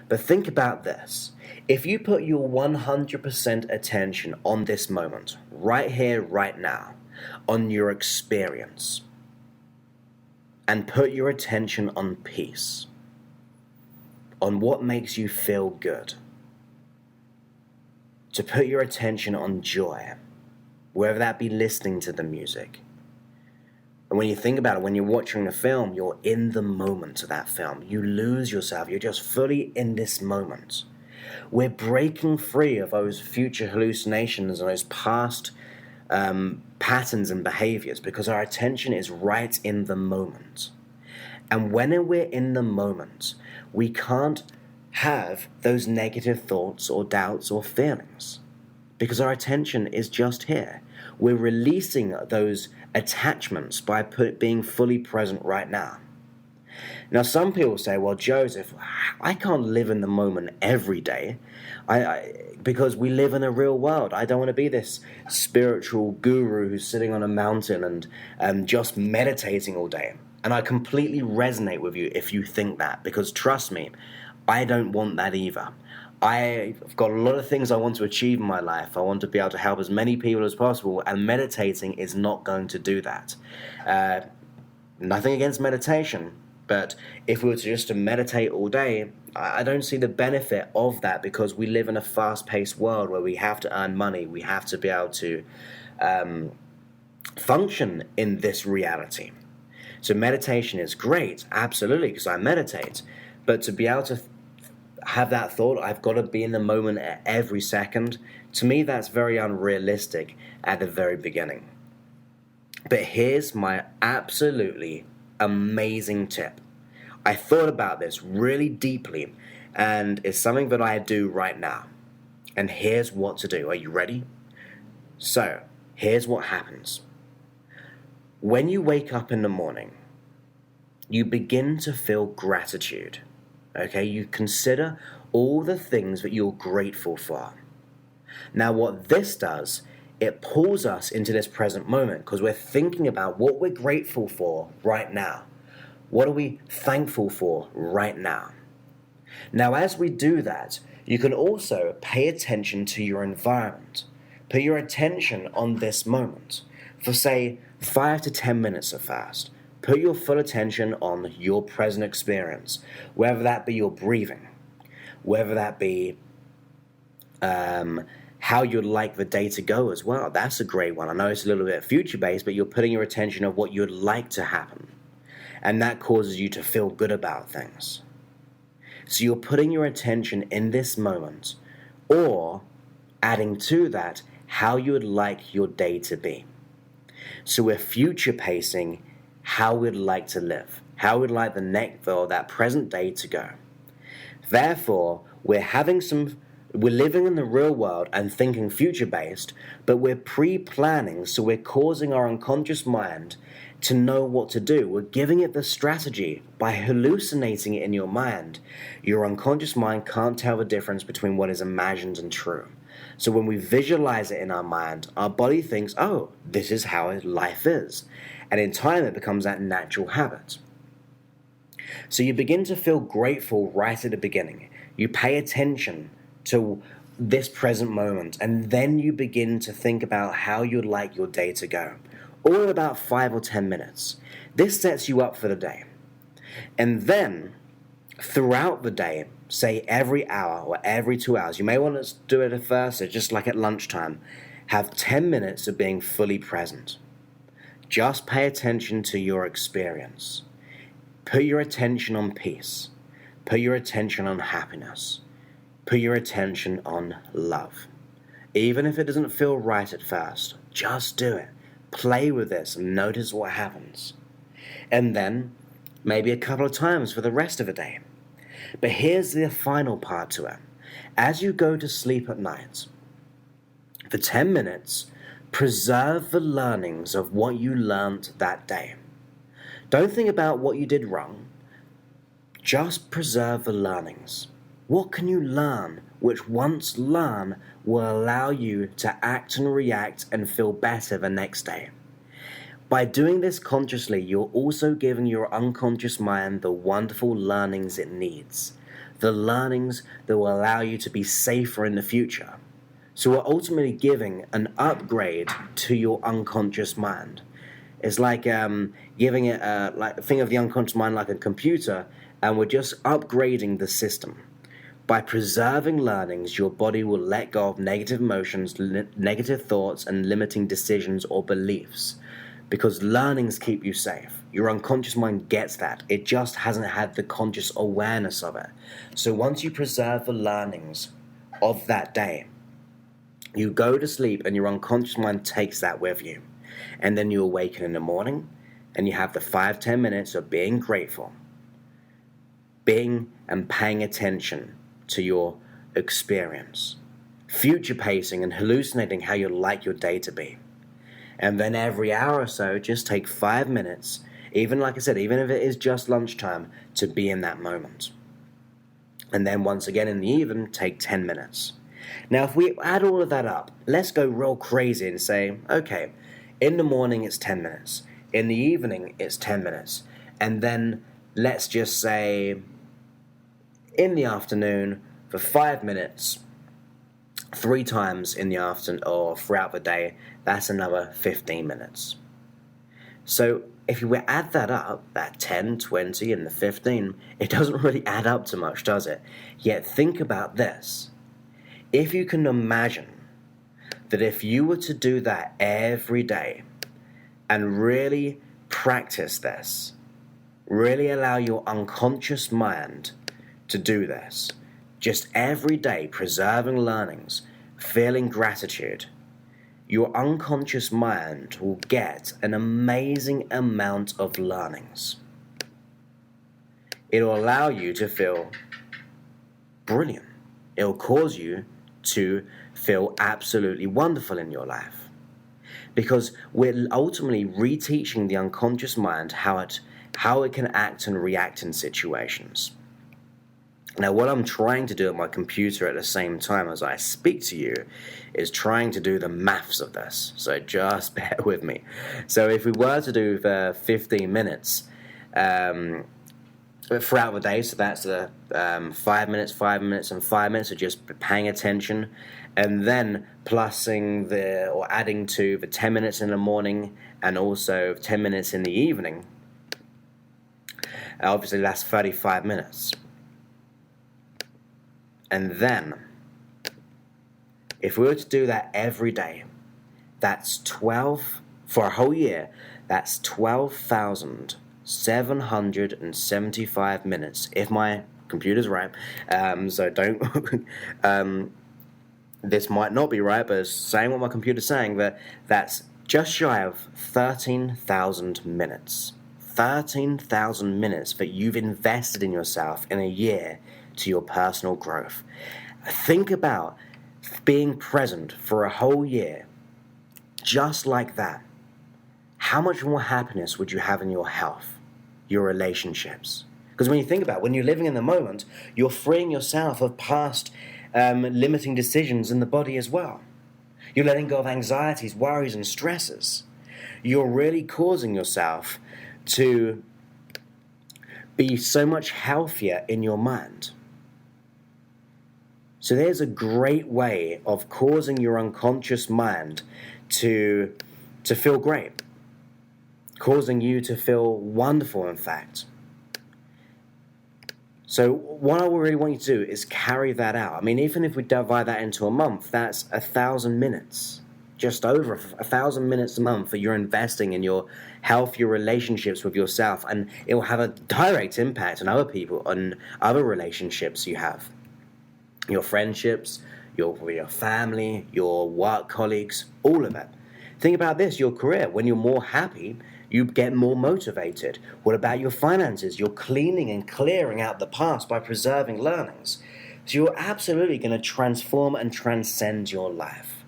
But think about this. If you put your 100% attention on this moment, right here, right now, on your experience, and put your attention on peace, on what makes you feel good, to put your attention on joy, whether that be listening to the music. And when you think about it, when you're watching a film, you're in the moment of that film. You lose yourself. You're just fully in this moment. We're breaking free of those future hallucinations and those past patterns and behaviors because our attention is right in the moment. And when we're in the moment, we can't have those negative thoughts or doubts or feelings because our attention is just here. We're releasing those attachments by being fully present right now. Now, some people say, well, Joseph, I can't live in the moment every day because we live in a real world. I don't want to be this spiritual guru who's sitting on a mountain and just meditating all day. And I completely resonate with you if you think that, because trust me, I don't want that either. I've got a lot of things I want to achieve in my life. I want to be able to help as many people as possible, and meditating is not going to do that. Nothing against meditation, but if we were just to meditate all day, I don't see the benefit of that because we live in a fast-paced world where we have to earn money. We have to be able to function in this reality. So meditation is great, absolutely, because I meditate. But to be able to have that thought, I've got to be in the moment at every second, to me that's very unrealistic at the very beginning. But here's my absolutely amazing tip. I thought about this really deeply, and it's something that I do right now. And here's what to do. Are you ready? So, here's what happens. When you wake up in the morning, you begin to feel gratitude. Okay, you consider all the things that you're grateful for. Now, what this does, it pulls us into this present moment because we're thinking about what we're grateful for right now. What are we thankful for right now? Now, as we do that, you can also pay attention to your environment. Put your attention on this moment for, say, 5 to 10 minutes at first. Put your full attention on your present experience, whether that be your breathing, whether that be how you'd like the day to go as well. That's a great one. I know it's a little bit future-based, but you're putting your attention on what you'd like to happen. And that causes you to feel good about things. So you're putting your attention in this moment, or adding to that how you would like your day to be. So we're future pacing how we'd like to live, how we'd like the next or that present day to go. Therefore, we're living in the real world and thinking future-based, but we're pre-planning, so we're causing our unconscious mind to know what to do. We're giving it the strategy by hallucinating it in your mind. Your unconscious mind can't tell the difference between what is imagined and true. So when we visualize it in our mind, our body thinks, oh, this is how life is. And in time, it becomes that natural habit. So you begin to feel grateful right at the beginning. You pay attention to this present moment, and then you begin to think about how you'd like your day to go. All in about 5 or 10 minutes. This sets you up for the day. And then, throughout the day, say every hour or every 2 hours, you may want to do it at first, so just like at lunchtime, have 10 minutes of being fully present. Just pay attention to your experience. Put your attention on peace. Put your attention on happiness. Put your attention on love. Even if it doesn't feel right at first, just do it. Play with this and notice what happens. And then, maybe a couple of times for the rest of the day. But here's the final part to it. As you go to sleep at night, for 10 minutes, preserve the learnings of what you learned that day. Don't think about what you did wrong. Just preserve the learnings. What can you learn which once learned will allow you to act and react and feel better the next day? By doing this consciously, you're also giving your unconscious mind the wonderful learnings it needs. the learnings that will allow you to be safer in the future. So we're ultimately giving an upgrade to your unconscious mind. It's like giving it think of the unconscious mind like a computer, and we're just upgrading the system. By preserving learnings, your body will let go of negative emotions, negative thoughts, and limiting decisions or beliefs. Because learnings keep you safe. Your unconscious mind gets that. It just hasn't had the conscious awareness of it. So once you preserve the learnings of that day, you go to sleep and your unconscious mind takes that with you. And then you awaken in the morning and you have the 5-10 minutes of being grateful, being and paying attention to your experience, future pacing and hallucinating how you'd like your day to be. And then every hour or so, just take 5 minutes, even like I said, even if it is just lunchtime, to be in that moment. And then once again in the evening, take 10 minutes. Now, if we add all of that up, let's go real crazy and say, okay, in the morning it's 10 minutes. In the evening it's 10 minutes. And then let's just say in the afternoon for 5 minutes, 3 times in the afternoon or throughout the day, that's another 15 minutes. So if you add that up, that 10, 20, and the 15, it doesn't really add up to much, does it? Yet think about this. If you can imagine that if you were to do that every day and really practice this, really allow your unconscious mind to do this, just every day preserving learnings, feeling gratitude, your unconscious mind will get an amazing amount of learnings. It'll allow you to feel brilliant. It'll cause you to feel absolutely wonderful in your life. Because we're ultimately reteaching the unconscious mind how it can act and react in situations. Now, what I'm trying to do at my computer at the same time as I speak to you is trying to do the maths of this. So just bear with me. So if we were to do the 15 minutes throughout the day, so that's the 5 minutes, 5 minutes, and 5 minutes of just paying attention, and then plussing or adding to the 10 minutes in the morning and also 10 minutes in the evening, obviously that's 35 minutes. And then, if we were to do that every day, that's 12, for a whole year, that's 12,775 minutes, if my computer's right. So don't, this might not be right, but it's saying what my computer's saying, that's just shy of 13,000 minutes. 13,000 minutes that you've invested in yourself in a year to your personal growth. Think about being present for a whole year, just like that. How much more happiness would you have in your health, your relationships? Because when you think about it, when you're living in the moment, you're freeing yourself of past limiting decisions in the body as well. You're letting go of anxieties, worries, and stresses. You're really causing yourself to be so much healthier in your mind. So there's a great way of causing your unconscious mind to feel great, causing you to feel wonderful, in fact. So what I really want you to do is carry that out. I mean, even if we divide that into a month, that's 1,000 minutes, just over 1,000 minutes a month that you're investing in your health, your relationships with yourself, and it will have a direct impact on other people, on other relationships you have. Your friendships, your family, your work colleagues, all of it. Think about this, your career. When you're more happy, you get more motivated. What about your finances? You're cleaning and clearing out the past by preserving learnings. So you're absolutely going to transform and transcend your life.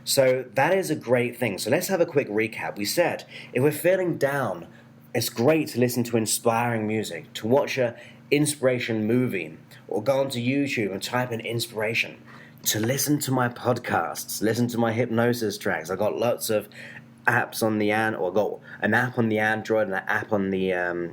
So that is a great thing. So let's have a quick recap. We said, if we're feeling down, it's great to listen to inspiring music, to watch an inspiration movie, or go onto YouTube and type in inspiration, to listen to my podcasts, listen to my hypnosis tracks. I've got lots of apps on the I've got an app on the Android and an app on the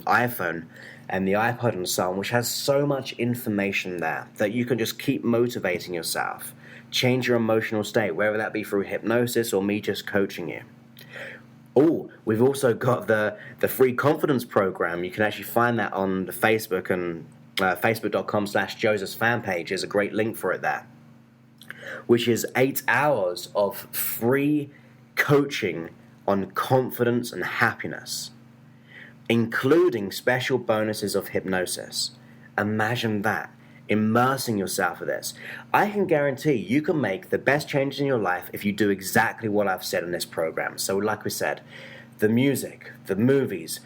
iPhone and the iPod and so on, which has so much information there that you can just keep motivating yourself, change your emotional state, whether that be through hypnosis or me just coaching you. Oh, we've also got the free confidence program. You can actually find that on the Facebook and facebook.com/Joseph's fan page. There's a great link for it there, which is 8 hours of free coaching on confidence and happiness, including special bonuses of hypnosis. Imagine that, immersing yourself in this. I can guarantee you can make the best changes in your life if you do exactly what I've said in this program. So like we said, the music, the movies,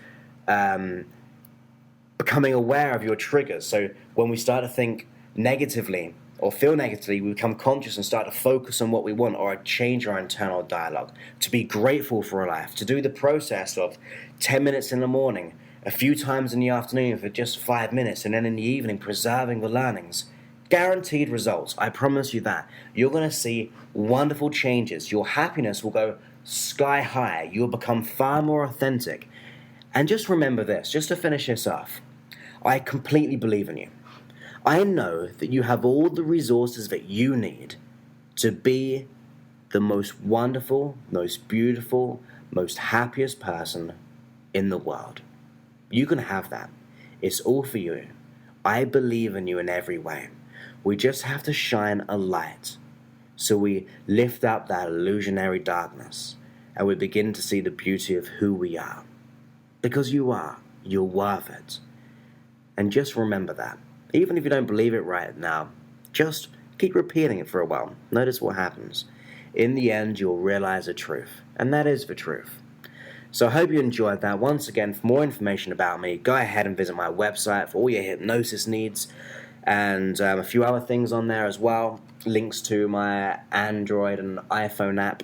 becoming aware of your triggers. So when we start to think negatively or feel negatively, we become conscious and start to focus on what we want or change our internal dialogue, to be grateful for life, to do the process of 10 minutes in the morning, a few times in the afternoon for just 5 minutes, and then in the evening preserving the learnings. Guaranteed results, I promise you that. You're going to see wonderful changes. Your happiness will go sky high. You'll become far more authentic. And just remember this, just to finish this off, I completely believe in you. I know that you have all the resources that you need to be the most wonderful, most beautiful, most happiest person in the world. You can have that. It's all for you. I believe in you in every way. We just have to shine a light so we lift up that illusionary darkness and we begin to see the beauty of who we are. Because you are. You're worth it. And just remember that. Even if you don't believe it right now, just keep repeating it for a while. Notice what happens. In the end, you'll realize the truth. And that is the truth. So I hope you enjoyed that. Once again, for more information about me, go ahead and visit my website for all your hypnosis needs. And a few other things on there as well. Links to my Android and iPhone app.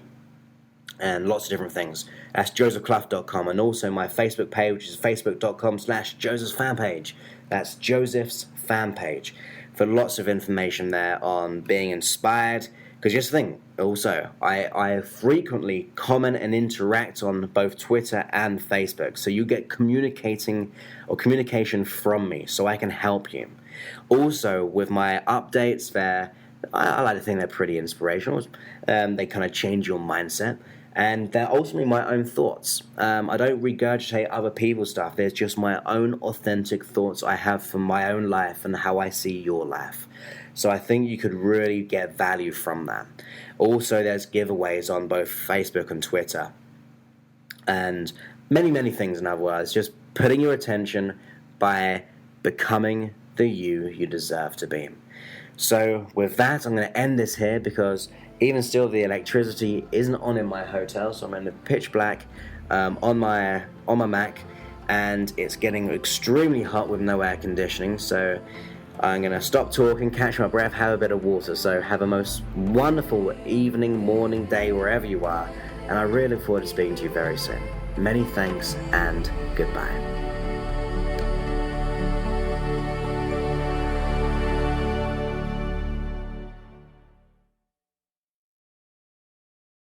And lots of different things. That's josephclough.com. And also my Facebook page, which is facebook.com/Joseph's fan page. That's Joseph's fan page. For lots of information there on being inspired. Because just think, also, I frequently comment and interact on both Twitter and Facebook. So you get communication from me so I can help you. Also, with my updates there, I like to think they're pretty inspirational. They kind of change your mindset. And they're ultimately my own thoughts. I don't regurgitate other people's stuff. There's just my own authentic thoughts I have from my own life and how I see your life. So I think you could really get value from that. Also, there's giveaways on both Facebook and Twitter. And many, many things, in other words. Just putting your attention by becoming the you deserve to be. So with that, I'm going to end this here because even still the electricity isn't on in my hotel, so I'm in the pitch black on my Mac, and it's getting extremely hot with no air conditioning. So I'm going to stop talking, catch my breath, have a bit of water. So have a most wonderful evening, morning, day, wherever you are, and I really look forward to speaking to you very soon. Many thanks and goodbye.